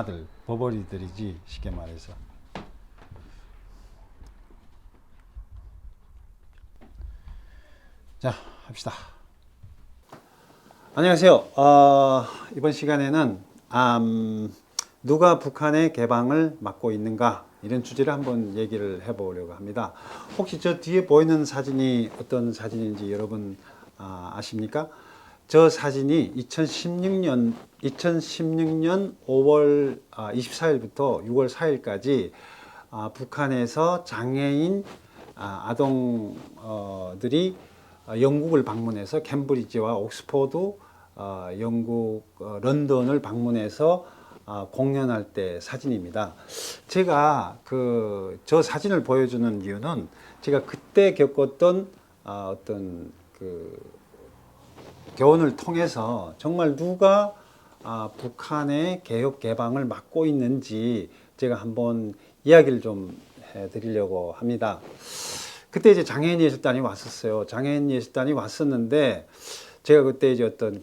부하들, 버버리들이지 쉽게 말해서. 자, 합시다. 안녕하세요. 이번 시간에는 누가 북한의 개방을 막고 있는가, 이런 주제를 한번 얘기를 해보려고 합니다. 혹시 저 뒤에 보이는 사진이 어떤 사진인지 여러분 아십니까? 저 사진이 2016년 5월 24일부터 6월 4일까지 북한에서 장애인 아동들이 영국을 방문해서 캠브리지와 옥스퍼드, 영국 런던을 방문해서 공연할 때 사진입니다. 제가 저 사진을 보여주는 이유는 제가 그때 겪었던 어떤 교훈을 통해서 정말 누가 북한의 개혁 개방을 막고 있는지 제가 한번 이야기를 좀 해드리려고 합니다. 그때 이제 장애인 예술단이 왔었어요. 장애인 예술단이 왔었는데 제가 그때 이제 어떤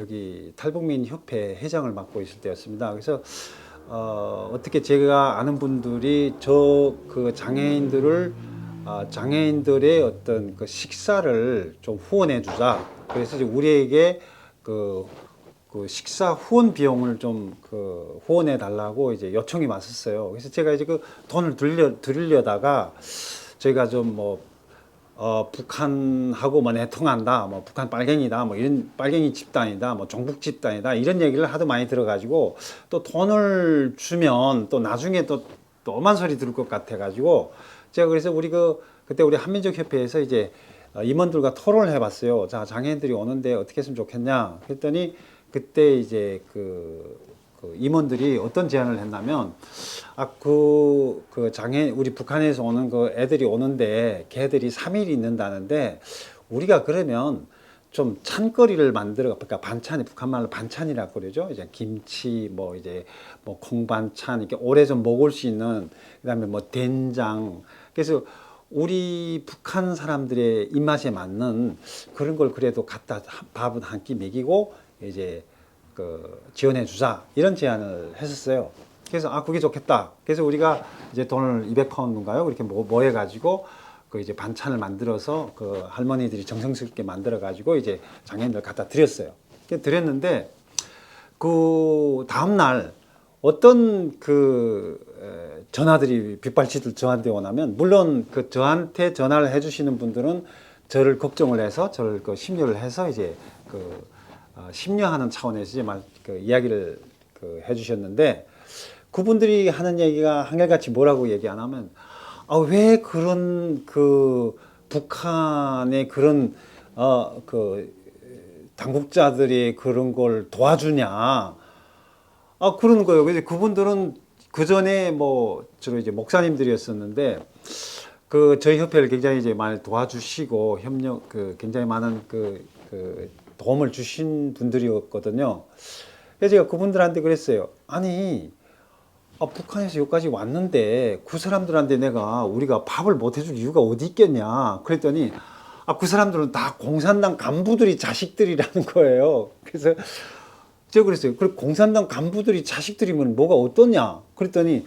여기 탈북민 협회 회장을 맡고 있을 때였습니다. 그래서 어떻게 제가 아는 분들이 장애인들의 어떤 식사를 좀 후원해 주자. 그래서 이제 우리에게 식사 후원 비용을 좀 후원해 달라고 이제 요청이 왔었어요. 그래서 제가 이제 돈을 드리려다가 저희가 좀 북한하고 내통한다, 북한 빨갱이다, 이런 빨갱이 집단이다, 종북 집단이다, 이런 얘기를 하도 많이 들어가지고 또 돈을 주면 또 나중에 또 엄한 소리 들을 것 같아가지고 제가 그래서 그때 우리 한민족협회에서 이제 임원들과 토론을 해봤어요. 자, 장애인들이 오는데 어떻게 했으면 좋겠냐 그랬더니 그때 이제 임원들이 어떤 제안을 했냐면 우리 북한에서 오는 애들이 오는데 걔들이 3일 있는다는데 우리가 그러면 좀 찬거리를 만들어, 그러니까 반찬이 북한말로 반찬이라고 그러죠. 이제 김치, 콩반찬, 이렇게 오래 좀 먹을 수 있는, 그다음에 된장. 그래서 우리 북한 사람들의 입맛에 맞는 그런 걸 그래도 갖다 밥은 한 끼 먹이고 이제 지원해 주자, 이런 제안을 했었어요. 그래서 그게 좋겠다. 그래서 우리가 이제 돈을 200파운드인가요? 이렇게 모여 가지고 이제 반찬을 만들어서 할머니들이 정성스럽게 만들어 가지고 이제 장애인들 갖다 드렸어요. 드렸는데 다음 날 어떤 전화들이 빗발치듯 저한테 오냐면, 물론 저한테 전화를 해주시는 분들은 저를 걱정을 해서 저를 심려를 해서 이제 심려하는 차원에서 이제 이야기를 해주셨는데, 그분들이 하는 얘기가 한결같이 뭐라고 얘기 안 하면 왜 그런 북한의 그런 당국자들이 그런 걸 도와주냐, 그런 거예요. 그래서 그분들은 그 전에 주로 이제 목사님들이었었는데 저희 협회를 굉장히 이제 많이 도와주시고 굉장히 많은 도움을 주신 분들이었거든요. 그래서 제가 그분들한테 그랬어요. 아니, 북한에서 여기까지 왔는데 그 사람들한테 우리가 밥을 못 해줄 이유가 어디 있겠냐 그랬더니 그 사람들은 다 공산당 간부들이 자식들이라는 거예요. 그래서 제가 그랬어요. 그래, 공산당 간부들이 자식들이면 뭐가 어떠냐 그랬더니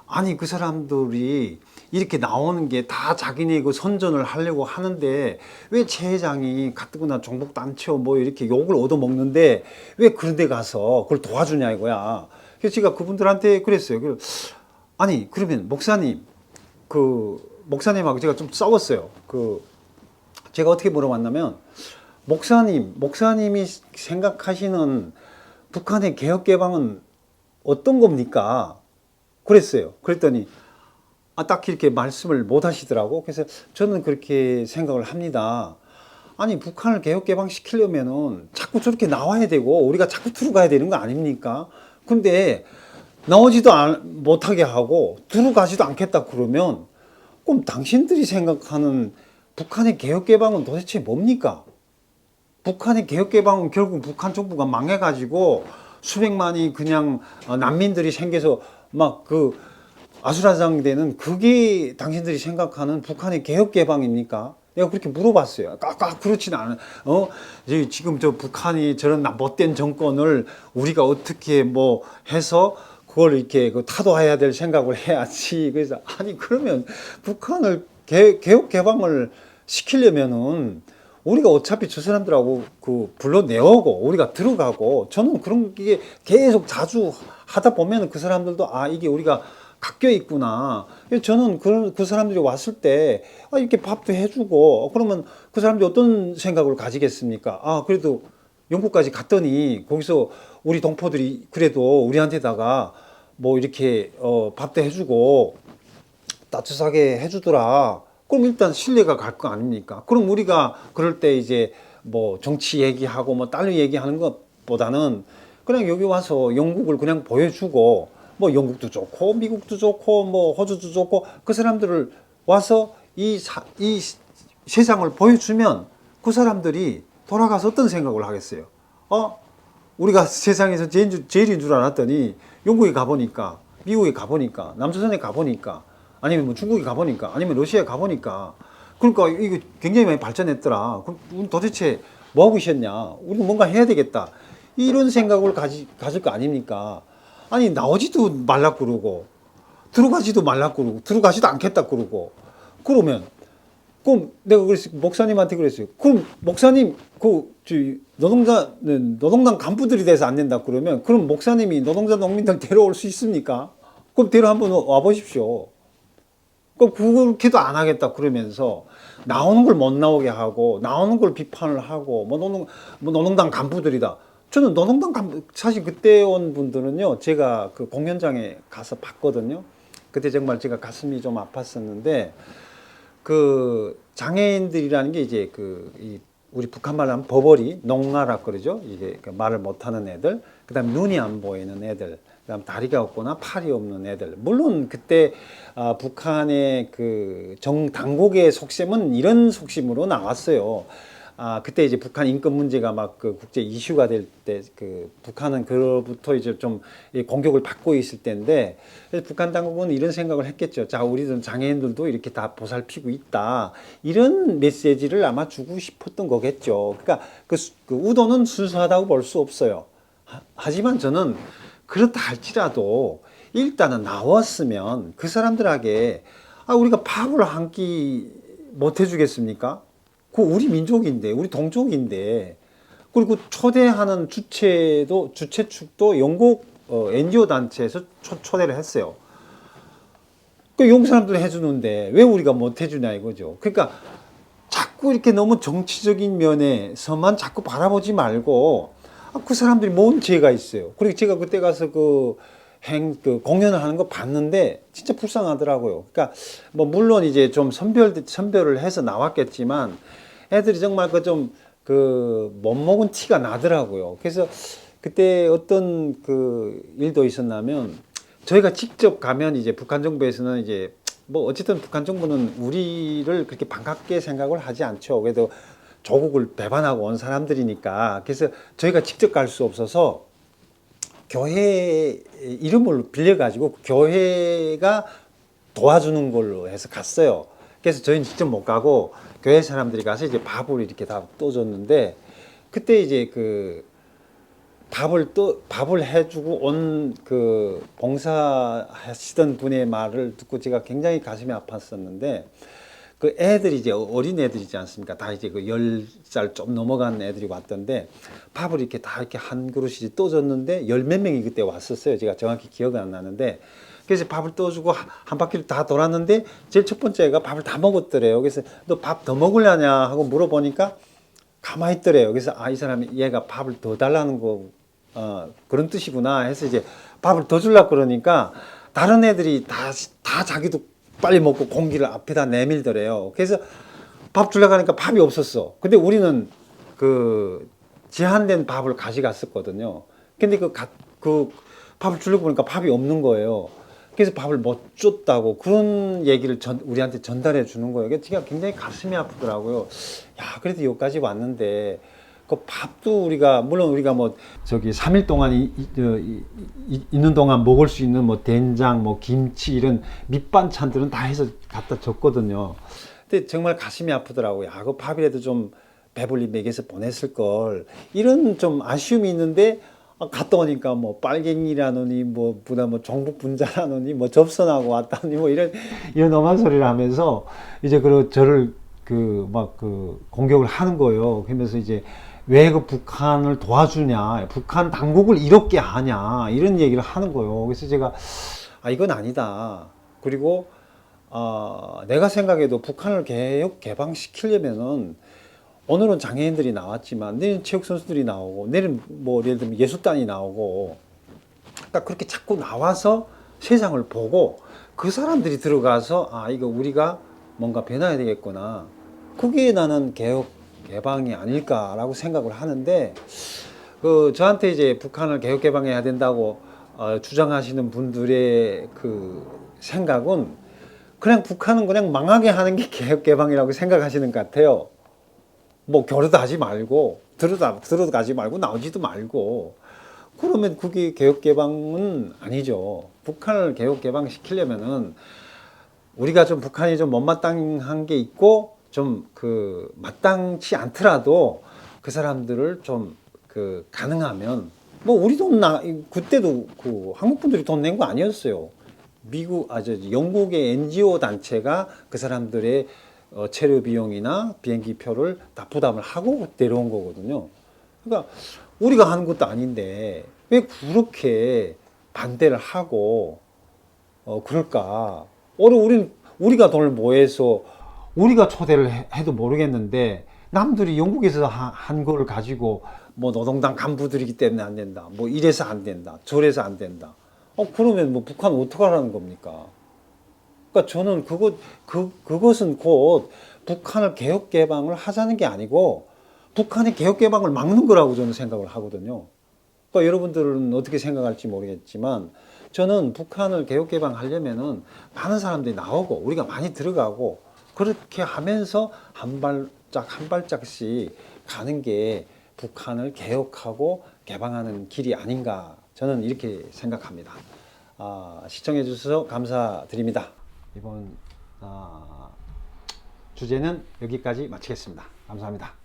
아니, 그 사람들이 이렇게 나오는 게 다 자기네 선전을 하려고 하는데 왜 최 회장이 가뜩이나 종북단체 이렇게 욕을 얻어먹는데 왜 그런 데 가서 그걸 도와주냐 이거야. 그래서 제가 그분들한테 그랬어요. 아니, 그러면 목사님하고 제가 좀 싸웠어요. 제가 어떻게 물어봤냐면, 목사님이 생각하시는 북한의 개혁 개방은 어떤 겁니까? 그랬어요. 그랬더니 딱히 이렇게 말씀을 못 하시더라고. 그래서 저는 그렇게 생각을 합니다. 아니, 북한을 개혁 개방시키려면은 자꾸 저렇게 나와야 되고 우리가 자꾸 들어가야 되는 거 아닙니까? 근데 나오지도 못하게 하고 들어가지도 않겠다 그러면 그럼 당신들이 생각하는 북한의 개혁 개방은 도대체 뭡니까? 북한의 개혁 개방은 결국 북한 정부가 망해가지고 수백만이 그냥 난민들이 생겨서 아수라장되는, 그게 당신들이 생각하는 북한의 개혁 개방입니까? 내가 그렇게 물어봤어요. 그렇진 않아. 지금 저 북한이 저런 못된 정권을 우리가 어떻게 뭐 해서 그걸 이렇게 타도해야 될 생각을 해야지. 그래서 아니 그러면 북한을 개혁 개방을 시키려면은 우리가 어차피 저 사람들하고 불러내오고 우리가 들어가고 저는 그런 게 계속 자주 하다 보면 그 사람들도 이게 우리가 깎여 있구나. 저는 그 사람들이 왔을 때 이렇게 밥도 해주고 그러면 그 사람들이 어떤 생각을 가지겠습니까? 그래도 영국까지 갔더니 거기서 우리 동포들이 그래도 우리한테다가 뭐 이렇게 밥도 해주고 따뜻하게 해주더라. 그럼 일단 신뢰가 갈 거 아닙니까? 그럼 우리가 그럴 때 이제 뭐 정치 얘기하고 뭐 달러 얘기하는 것보다는 그냥 여기 와서 영국을 그냥 보여주고 뭐 영국도 좋고 미국도 좋고 뭐 호주도 좋고 그 사람들을 와서 이 세상을 보여주면 그 사람들이 돌아가서 어떤 생각을 하겠어요? 우리가 세상에서 제일인 줄 알았더니 영국에 가보니까 미국에 가보니까 남조선에 가보니까 아니면 뭐 중국에 가보니까 아니면 러시아에 가보니까 그러니까 이거 굉장히 많이 발전했더라. 그럼 도대체 뭐 하고 있었냐? 우리는 뭔가 해야 되겠다. 이런 생각을 가질 거 아닙니까? 아니 나오지도 말라 그러고 들어가지도 말라 그러고 들어가지도 않겠다 그러고 그러면 그럼 내가 그랬어요. 목사님한테 그랬어요. 그럼 목사님 노동당 간부들이 돼서 안 된다 그러면 그럼 목사님이 노동자 농민들 데려올 수 있습니까? 그럼 데려 한번 와 보십시오. 그럼 그렇게도 안 하겠다 그러면서 나오는 걸 못 나오게 하고 나오는 걸 비판을 하고 뭐 노동당 간부들이다. 저는 노동당 간부 사실 그때 온 분들은요 제가 그 공연장에 가서 봤거든요. 그때 정말 제가 가슴이 좀 아팠었는데 그 장애인들이라는 게 이제 우리 북한 말로 하면 버버리 농가라 그러죠. 이게 말을 못하는 애들, 그다음 눈이 안 보이는 애들. 그다음 다리가 없거나 팔이 없는 애들. 물론 그때 북한의 그 당국의 속셈은 이런 속심으로 나왔어요. 그때 이제 북한 인권 문제가 막 그 국제 이슈가 될 때 북한은 그로부터 이제 좀 공격을 받고 있을 때인데 북한 당국은 이런 생각을 했겠죠. 자, 우리들 장애인들도 이렇게 다 보살피고 있다. 이런 메시지를 아마 주고 싶었던 거겠죠. 그러니까 그 의도는 순수하다고 볼 수 없어요. 하지만 저는 그렇다 할지라도 일단은 나왔으면 그 사람들에게 우리가 밥을 한 끼 못 해주겠습니까? 그 우리 민족인데 우리 동족인데 그리고 초대하는 주최 측도 영국 NGO 단체에서 초대를 했어요. 그 영국 사람들이 해주는데 왜 우리가 못 해주냐 이거죠. 그러니까 자꾸 이렇게 너무 정치적인 면에서만 자꾸 바라보지 말고 그 사람들이 뭔 죄가 있어요. 그리고 제가 그때 가서 공연을 하는 거 봤는데 진짜 불쌍하더라고요. 그러니까 뭐 물론 이제 좀 선별을 해서 나왔겠지만 애들이 정말 못 먹은 티가 나더라고요. 그래서 그때 어떤 일도 있었냐면 저희가 직접 가면 이제 북한 정부에서는 이제 뭐 어쨌든 북한 정부는 우리를 그렇게 반갑게 생각을 하지 않죠. 그래도 조국을 배반하고 온 사람들이니까. 그래서 저희가 직접 갈 수 없어서 교회 이름을 빌려가지고 교회가 도와주는 걸로 해서 갔어요. 그래서 저희는 직접 못 가고 교회 사람들이 가서 이제 밥을 이렇게 다 떠줬는데 그때 이제 밥을 해주고 온 봉사하시던 분의 말을 듣고 제가 굉장히 가슴이 아팠었는데 그 애들이 이제 어린 애들이지 않습니까? 다 이제 10살 좀 넘어간 애들이 왔던데 밥을 이렇게 다 이렇게 한 그릇이 떠줬는데 10몇 명이 그때 왔었어요. 제가 정확히 기억은 안 나는데 그래서 밥을 떠주고 한 바퀴를 다 돌았는데 제일 첫 번째가 밥을 다 먹었더래요. 그래서 너 밥 더 먹으려냐 하고 물어보니까 가만히 있더래요. 그래서 이 사람이 얘가 밥을 더 달라는 거 그런 뜻이구나 해서 이제 밥을 더 주려고 그러니까 다른 애들이 다 자기도 빨리 먹고 공기를 앞에다 내밀더래요. 그래서 밥 주려고 하니까 밥이 없었어. 근데 우리는 제한된 밥을 가져갔었거든요. 근데 밥을 주려고 보니까 밥이 없는 거예요. 그래서 밥을 못 줬다고 그런 얘기를 우리한테 전달해 주는 거예요. 제가 굉장히 가슴이 아프더라고요. 야, 그래도 여기까지 왔는데 그 밥도 물론 우리가 3일 동안 있는 동안 먹을 수 있는 된장, 김치 이런 밑반찬들은 다 해서 갖다 줬거든요. 근데 정말 가슴이 아프더라고요. 아, 그 밥이라도 좀 배불리 먹여서 보냈을 걸. 이런 좀 아쉬움이 있는데 갔다 오니까 뭐 빨갱이라느니 뭐 보다 뭐 종북 분자라느니 뭐 접선하고 왔다니 뭐 이런 엄한 소리를 하면서 이제 그 저를 그 막 그 공격을 하는 거예요. 그러면서 이제 왜 그 북한을 도와주냐, 북한 당국을 이롭게 하냐 이런 얘기를 하는 거예요. 그래서 제가 아 이건 아니다. 그리고 내가 생각해도 북한을 개혁 개방시키려면은 오늘은 장애인들이 나왔지만 내일은 체육 선수들이 나오고 내일은 뭐 예를 들면 예술단이 나오고 그러니까 그렇게 자꾸 나와서 세상을 보고 그 사람들이 들어가서 아 이거 우리가 뭔가 변화해야 되겠구나. 그게 나는 개혁 개방이 아닐까라고 생각을 하는데 그 저한테 이제 북한을 개혁 개방해야 된다고 주장하시는 분들의 그 생각은 그냥 북한은 그냥 망하게 하는 게 개혁 개방이라고 생각하시는 것 같아요. 뭐 교류도 하지 말고 들어가지 말고 나오지도 말고 그러면 그게 개혁 개방은 아니죠. 북한을 개혁 개방 시키려면은 우리가 좀 북한이 좀 못마땅한 게 있고 좀 그 마땅치 않더라도 그 사람들을 좀 그 가능하면 뭐 우리 돈 그때도 그 한국 분들이 돈 낸 거 아니었어요. 영국의 NGO 단체가 그 사람들의 체류 비용이나 비행기 표를 다 부담을 하고 내려온 거거든요. 그러니까 우리가 하는 것도 아닌데 왜 그렇게 반대를 하고 그럴까? 우리가 돈을 모아서 우리가 초대를 해도 모르겠는데 남들이 영국에서 한 거를 가지고 뭐 노동당 간부들이기 때문에 안 된다. 뭐 이래서 안 된다. 저래서 안 된다. 그러면 뭐 북한 어떡하라는 겁니까? 그러니까 저는 그것은 곧 북한을 개혁 개방을 하자는 게 아니고 북한의 개혁 개방을 막는 거라고 저는 생각을 하거든요. 그러니까 여러분들은 어떻게 생각할지 모르겠지만 저는 북한을 개혁 개방하려면은 많은 사람들이 나오고 우리가 많이 들어가고 그렇게 하면서 한 발짝 한 발짝씩 가는 게 북한을 개혁하고 개방하는 길이 아닌가 저는 이렇게 생각합니다. 시청해 주셔서 감사드립니다. 이번 주제는 여기까지 마치겠습니다. 감사합니다.